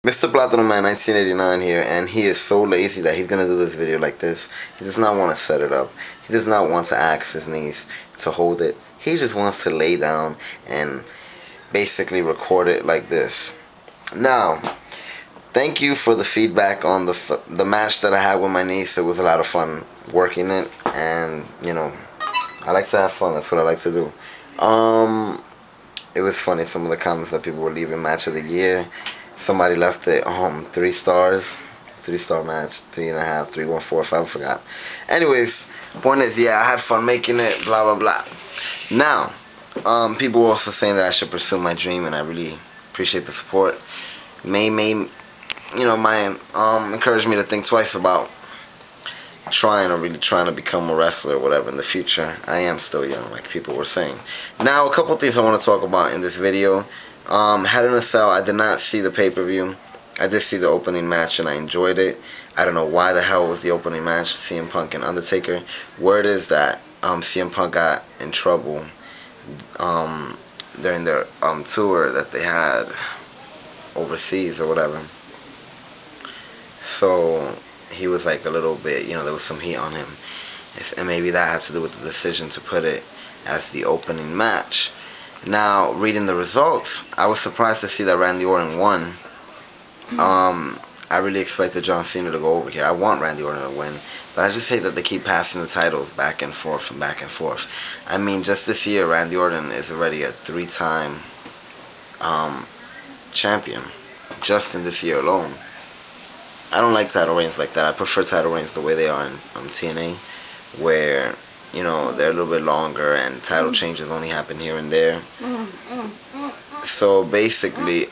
Mr. Platinum Man 1989 here, and he is so lazy that he's gonna do this video like this. He does not want to set it up. He does not want to axe his knees to hold it. He just wants to lay down and basically record it like this. Now, thank you for the feedback on the match that I had with my niece. It was a lot of fun working it, and you know, I like to have fun. That's what I like to do. It was funny, some of the comments that people were leaving. Match of the year. Somebody left it 3 stars, 3-star match, 3.5, 3.14, 5, I forgot. Anyways, point is, yeah, I had fun making it, blah blah blah. Now, people were also saying that I should pursue my dream, and I really appreciate the support. May you know, might encourage me to think twice about really trying to become a wrestler or whatever in the future. I am still young, like people were saying. Now, a couple things I want to talk about in this video. Hell in a Cell, I did not see the pay-per-view. I did see the opening match and I enjoyed it. I don't know why the hell was the opening match, CM Punk and Undertaker. Word is that CM Punk got in trouble during their tour that they had overseas or whatever. So he was like a little bit, you know, there was some heat on him. And maybe that had to do with the decision to put it as the opening match. Now, reading the results, I was surprised to see that Randy Orton won. I really expected John Cena to go over here. I want Randy Orton to win, but I just hate that they keep passing the titles back and forth and back and forth. I mean, just this year, Randy Orton is already a 3-time champion, just in this year alone. I don't like title reigns like that. I prefer title reigns the way they are in TNA, where, you know, they're a little bit longer and title changes only happen here and there. So basically,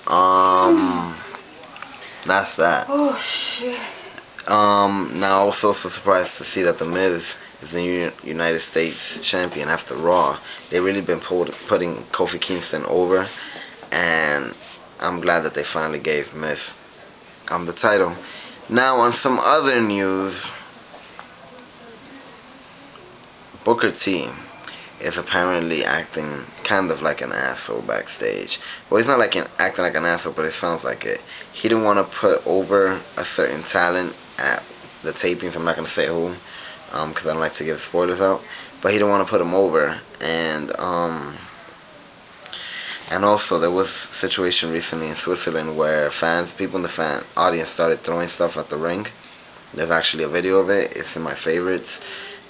that's that. Oh shit. Now I was also surprised to see that The Miz is the United States champion after Raw. They've really been putting Kofi Kingston over, and I'm glad that they finally gave Miz the title. Now, on some other news, Booker T is apparently acting kind of like an asshole backstage. Well, he's not like acting like an asshole, but it sounds like it. He didn't want to put over a certain talent at the tapings. I'm not going to say who, because I don't like to give spoilers out. But he didn't want to put him over. And also, there was a situation recently in Switzerland where people in the audience started throwing stuff at the ring. There's actually a video of it. It's in my favorites.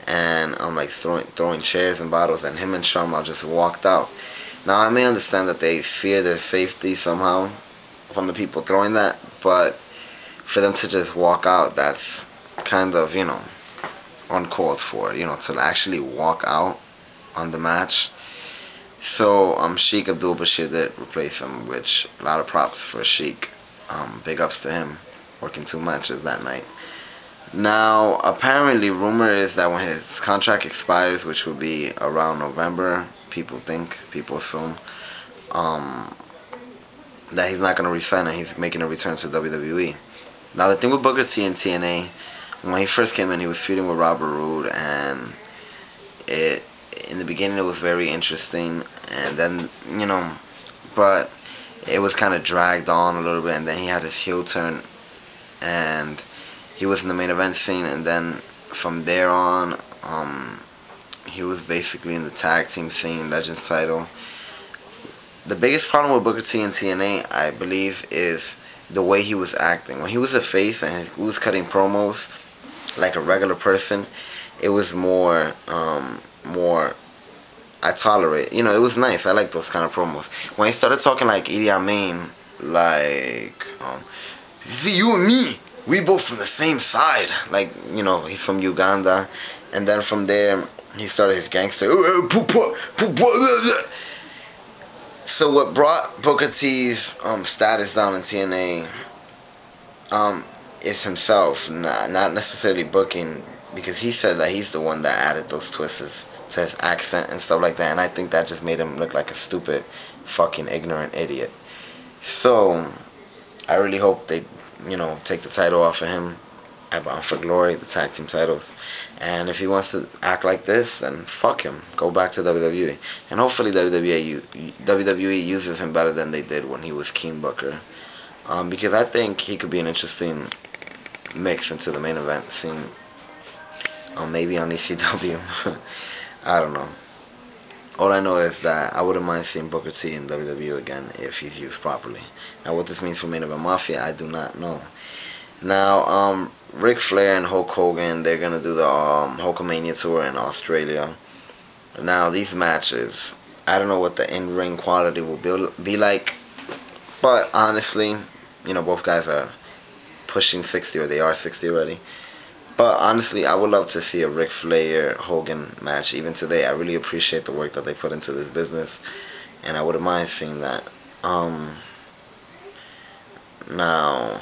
And I'm like throwing chairs and bottles, and him and Sharma just walked out. Now, I may understand that they fear their safety somehow from the people throwing that, but for them to just walk out, that's kind of, you know, uncalled for, you know, to actually walk out on the match. So, Sheik Abdul-Bashir did replace him, which a lot of props for Sheik. Big ups to him, working 2 matches that night. Now, apparently, rumor is that when his contract expires, which will be around November, people assume, that he's not going to resign and he's making a return to WWE. Now, the thing with Booker T and TNA, when he first came in, he was feuding with Robert Roode, and in the beginning it was very interesting, and then, you know, but it was kind of dragged on a little bit, and then he had his heel turn, and he was in the main event scene, and then from there on, he was basically in the tag team scene, Legends title. The biggest problem with Booker T and TNA, I believe, is the way he was acting. When he was a face and he was cutting promos like a regular person, it was more I tolerate. You know, it was nice. I like those kind of promos. When he started talking like Idi Amin, like, see, you and me, we both from the same side. Like, you know, he's from Uganda. And then from there, he started his gangster. So what brought Booker T's status down in TNA is himself, not necessarily booking, because he said that he's the one that added those twists to his accent and stuff like that. And I think that just made him look like a stupid, fucking ignorant idiot. So I really hope they, you know, take the title off of him at Bound for Glory, the tag team titles. And if he wants to act like this, then fuck him. Go back to WWE. And hopefully WWE uses him better than they did when he was King Booker. because I think he could be an interesting mix into the main event scene. Maybe on ECW. I don't know. All I know is that I wouldn't mind seeing Booker T in WWE again if he's used properly. Now, what this means for Main Event Mafia, I do not know. Now, Ric Flair and Hulk Hogan, they're gonna do the Hulkamania tour in Australia. Now, these matches, I don't know what the in-ring quality will be like, but honestly, you know, both guys are pushing 60, or they are 60 already. But honestly, I would love to see a Ric Flair Hogan match even today. I really appreciate the work that they put into this business, and I wouldn't mind seeing that. Now,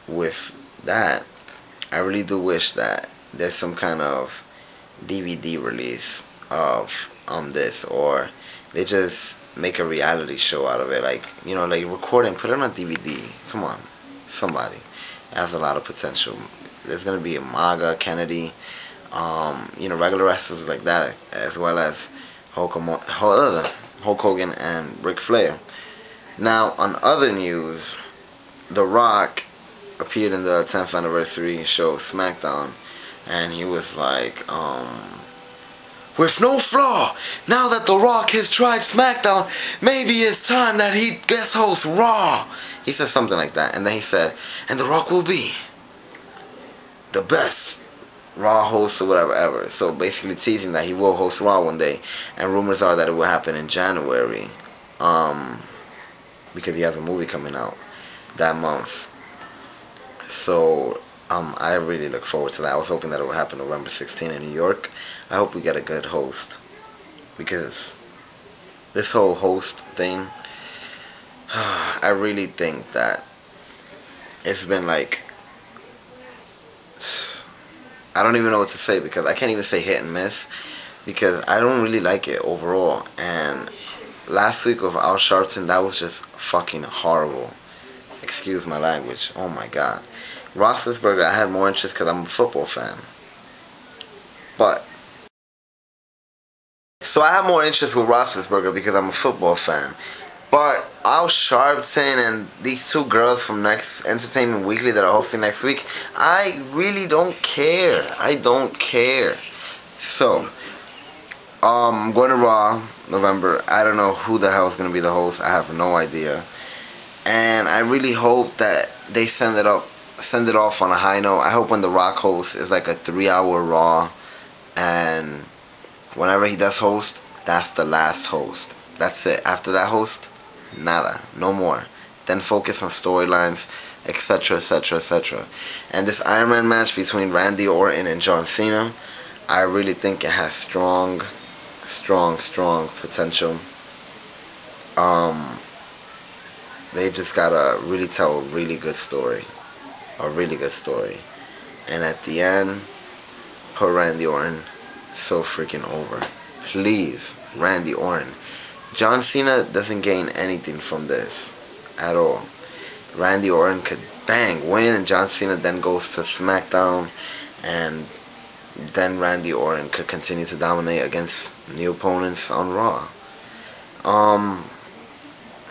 with that, I really do wish that there's some kind of DVD release of this, or they just make a reality show out of it, like, you know, like record and put it on DVD. Come on, somebody. It has a lot of potential. There's gonna be a Maga, Kennedy, you know, regular wrestlers like that, as well as Hulk Hogan and Ric Flair. Now, on other news, The Rock appeared in the 10th anniversary show SmackDown, and he was like, with no flaw, now that The Rock has tried SmackDown, maybe it's time that he guest hosts Raw. He said something like that, and then he said, and The Rock will be the best Raw host or whatever ever. So basically teasing that he will host Raw one day, and rumors are that it will happen in January, because he has a movie coming out that month. So I really look forward to that. I was hoping that it would happen November 16th in New York. I hope we get a good host, because this whole host thing, I really think that it's been like, I don't even know what to say, because I can't even say hit and miss, because I don't really like it overall. And last week with Al Sharpton, that was just fucking horrible. Excuse my language. Oh my god. Roethlisberger, I had more interest because I'm a football fan. So I have more interest with Roethlisberger because I'm a football fan. But Al Sharpton and these two girls from Next Entertainment Weekly that are hosting next week, I really don't care. I don't care. So, I'm going to Raw November. I don't know who the hell is going to be the host. I have no idea. And I really hope that they send it off on a high note. I hope when The Rock hosts is like a 3-hour Raw, and whenever he does host, that's the last host. That's it. After that host, nada, no more. Then focus on storylines, etc, etc, etc. And this Iron Man match between Randy Orton and John Cena, I really think it has strong potential. They just gotta really tell a really good story. And at the end, put Randy Orton so freaking over. Please, Randy Orton. John Cena doesn't gain anything from this at all. Randy Orton could win, and John Cena then goes to SmackDown, and then Randy Orton could continue to dominate against new opponents on Raw.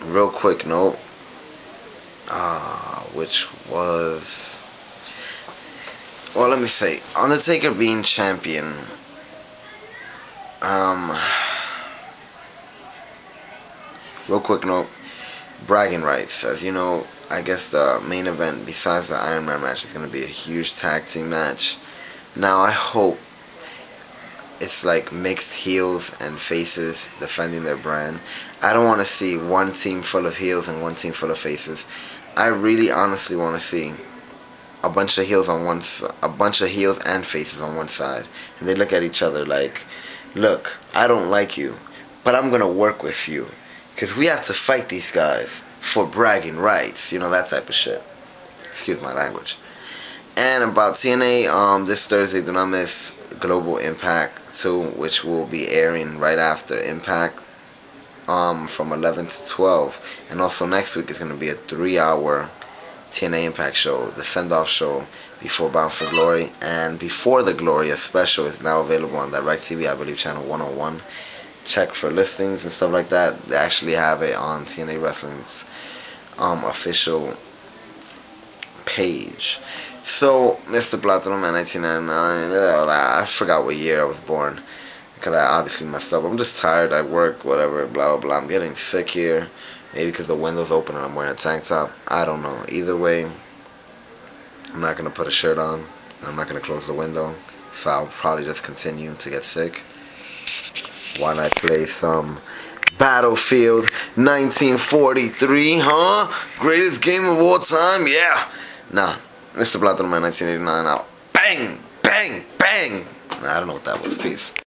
Real quick note, which was, well, let me say, Undertaker being champion, real quick note, bragging rights. As you know, I guess the main event besides the Iron Man match is going to be a huge tag team match. Now I hope it's like mixed heels and faces defending their brand. I don't want to see one team full of heels and one team full of faces. I really honestly want to see a bunch of heels on one side, a bunch of heels and faces on one side, and they look at each other like, look, I don't like you, but I'm going to work with you, because we have to fight these guys for bragging rights, you know, that type of shit. Excuse my language. And about TNA, this Thursday, do not miss Global Impact 2, which will be airing right after Impact, from 11 to 12. And also next week is going to be a 3-hour TNA Impact show, the send-off show before Bound for Glory. And Before the Glory, a special, is now available on DirecTV, I believe channel 101. Check for listings and stuff like that. They actually have it on TNA Wrestling's official page. So, Mr. Platinum Man 1999, I forgot what year I was born, because I obviously messed up. I'm just tired, I work, whatever, blah, blah, blah. I'm getting sick here, maybe because the window's open and I'm wearing a tank top. I don't know. Either way, I'm not going to put a shirt on. I'm not going to close the window, so I'll probably just continue to get sick while I play some Battlefield 1943, huh? Greatest game of all time? Yeah. Nah, Mr. Platinum Man 1989 out. Bang, bang, bang. Nah, I don't know what that was. Peace.